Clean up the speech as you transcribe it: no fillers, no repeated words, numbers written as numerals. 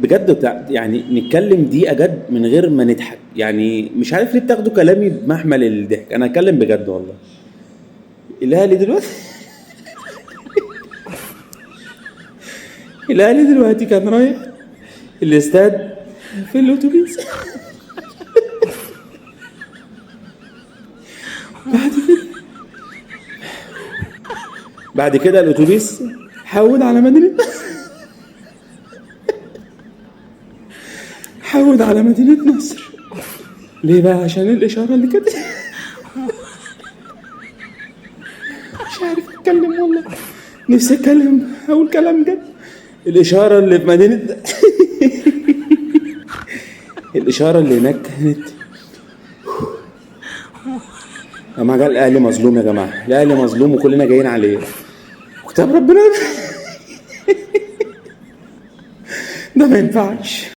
بجد يعني نتكلم دقيقة جد من غير ما نضحك، يعني مش عارف ليه بتاخدوا كلامي بمحمل الضحك، انا هتكلم بجد والله. الاهلي دلوقتي الاهلي دلوقتي كان رايح الاستاد في الاتوبيس. بعد كده بعد كده الاتوبيس حود على مدينة حود على مدينة نصر. ليه بقى؟ عشان الإشارة اللي كانت مش عارف أتكلم والله، نفسي أتكلم أقول كلام جد. الإشارة اللي في مدينة الإشارة اللي هناك كانت يا جماعة الأهلي مظلوم، يا جماعة الأهلي مظلوم وكلنا جايين عليه، وكتاب ربنا ده ما ينفعش.